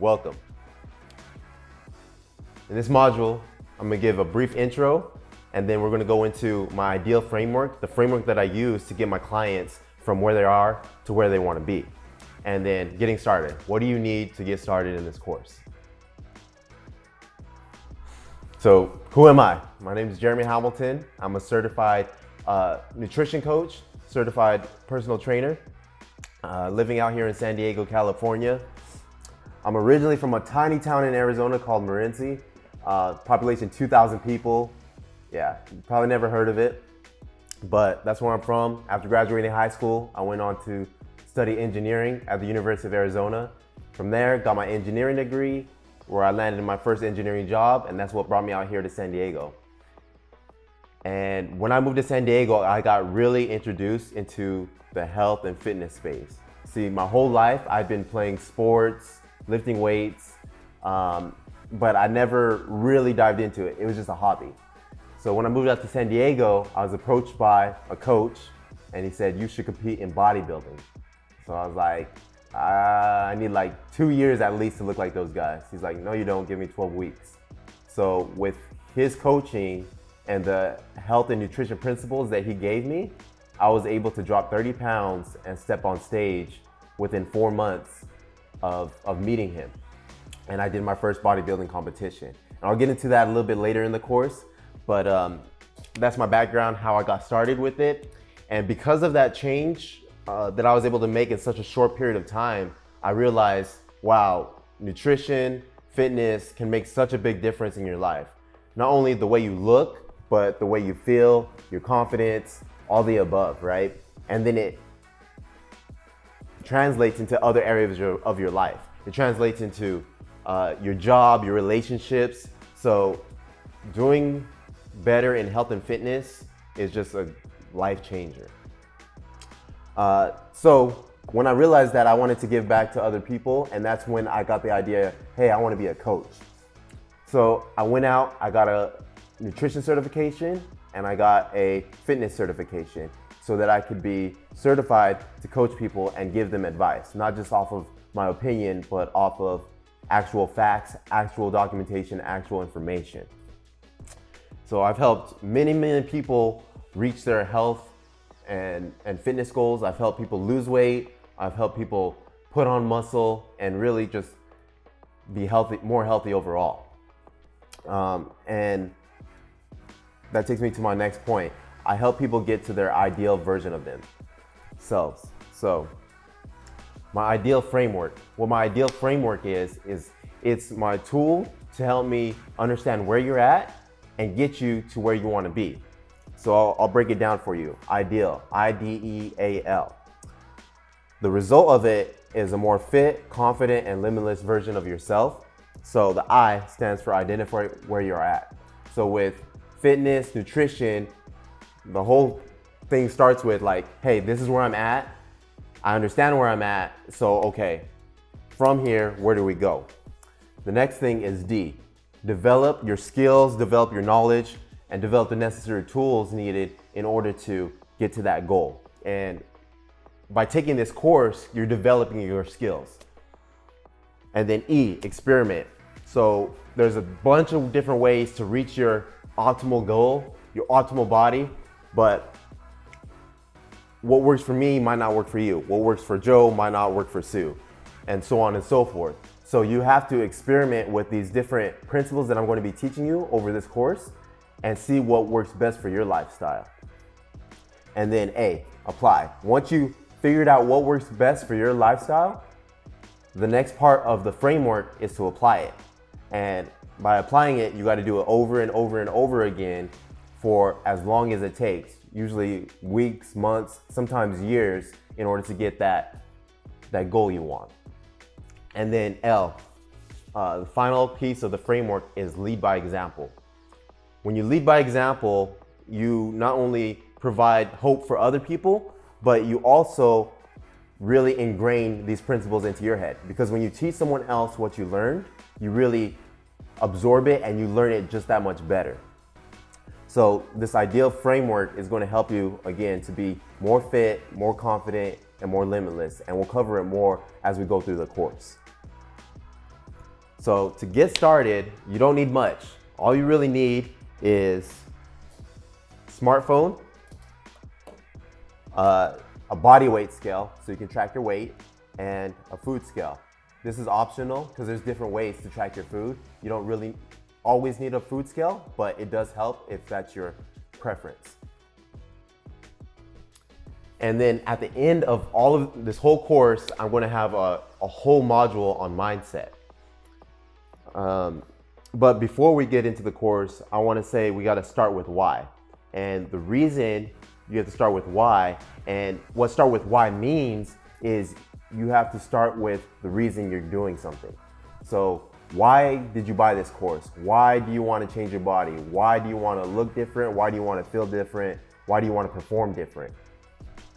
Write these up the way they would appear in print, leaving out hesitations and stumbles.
welcome. In this module, I'm gonna give a brief intro, and then we're gonna go into my ideal framework, the framework that I use to get my clients from where they are to where they wanna be. And then getting started. What do you need to get started in this course? So, who am I? My name is Jeremy Hamilton. I'm a certified nutrition coach, certified personal trainer, living out here in San Diego, California. I'm originally from a tiny town in Arizona called Morenci. Population 2,000 people. Yeah, probably never heard of it, but that's where I'm from. After graduating high school, I went on to study engineering at the University of Arizona. From there, got my engineering degree, where I landed my first engineering job, and that's what brought me out here to San Diego. And when I moved to San Diego, I got really introduced into the health and fitness space. See, my whole life, I've been playing sports, lifting weights, but I never really dived into it. It was just a hobby. So when I moved out to San Diego, I was approached by a coach, and he said, you should compete in bodybuilding. So I was like, I need like 2 years at least to look like those guys. He's like, no, you don't, give me 12 weeks. So with his coaching and the health and nutrition principles that he gave me, I was able to drop 30 pounds and step on stage within 4 months of meeting him. And I did my first bodybuilding competition. And I'll get into that a little bit later in the course, but that's my background, how I got started with it. And because of that change that I was able to make in such a short period of time, I realized, wow, nutrition, fitness can make such a big difference in your life. Not only the way you look, but the way you feel, your confidence, all the above, right? And then it translates into other areas of your life. It translates into your job, your relationships. So doing better in health and fitness is just a life changer. So when I realized that, I wanted to give back to other people, and that's when I got the idea, hey, I want to be a coach. So I went out, I got a nutrition certification, and I got a fitness certification so that I could be certified to coach people and give them advice, not just off of my opinion, but off of actual facts, actual documentation, actual information. So I've helped many people reach their health and fitness goals. I've helped people lose weight. I've helped people put on muscle and really just be healthy, more healthy overall. And that takes me to my next point. I help people get to their ideal version of themselves. So my ideal framework, what my ideal framework is it's my tool to help me understand where you're at and get you to where you want to be. So I'll break it down for you. Ideal, I-D-E-A-L. The result of it is a more fit, confident, and limitless version of yourself. So the I stands for identify where you're at. So with fitness, nutrition, the whole thing starts with like, hey, this is where I'm at. I understand where I'm at. So, okay, from here, where do we go? The next thing is D. Develop your skills, develop your knowledge, and develop the necessary tools needed in order to get to that goal. And by taking this course, you're developing your skills. And then E, experiment. So there's a bunch of different ways to reach your optimal goal, your optimal body, but what works for me might not work for you. What works for Joe might not work for Sue, and so on and so forth. So you have to experiment with these different principles that I'm going to be teaching you over this course and see what works best for your lifestyle. And then A, apply. Once you figured out what works best for your lifestyle, the next part of the framework is to apply it. And by applying it, you got to do it over and over and over again for as long as it takes, usually weeks, months, sometimes years, in order to get that goal you want. And then L, the final piece of the framework is lead by example. When you lead by example, you not only provide hope for other people, but you also really ingrain these principles into your head. Because when you teach someone else what you learned, you really absorb it and you learn it just that much better. So this ideal framework is going to help you, again, to be more fit, more confident, and more limitless. And we'll cover it more as we go through the course. So to get started, you don't need much. All you really need is smartphone, a body weight scale so you can track your weight, and a food scale. This is optional because there's different ways to track your food. You don't really always need a food scale, but it does help if that's your preference. And then at the end of all of this whole course, I'm going to have a whole module on mindset. But before we get into the course, I want to say we got to start with why. And the reason you have to start with why, and what start with why means is you have to start with the reason you're doing something. So why did you buy this course? Why do you want to change your body? Why do you want to look different? Why do you want to feel different? Why do you want to perform different?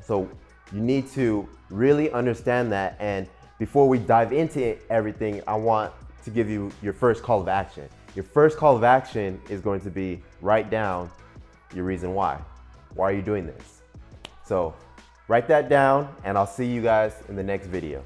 So you need to really understand that. And before we dive into everything, I want to give you your first call of action. Your first call of action is going to be write down your reason why. Why are you doing this? So write that down, and I'll see you guys in the next video.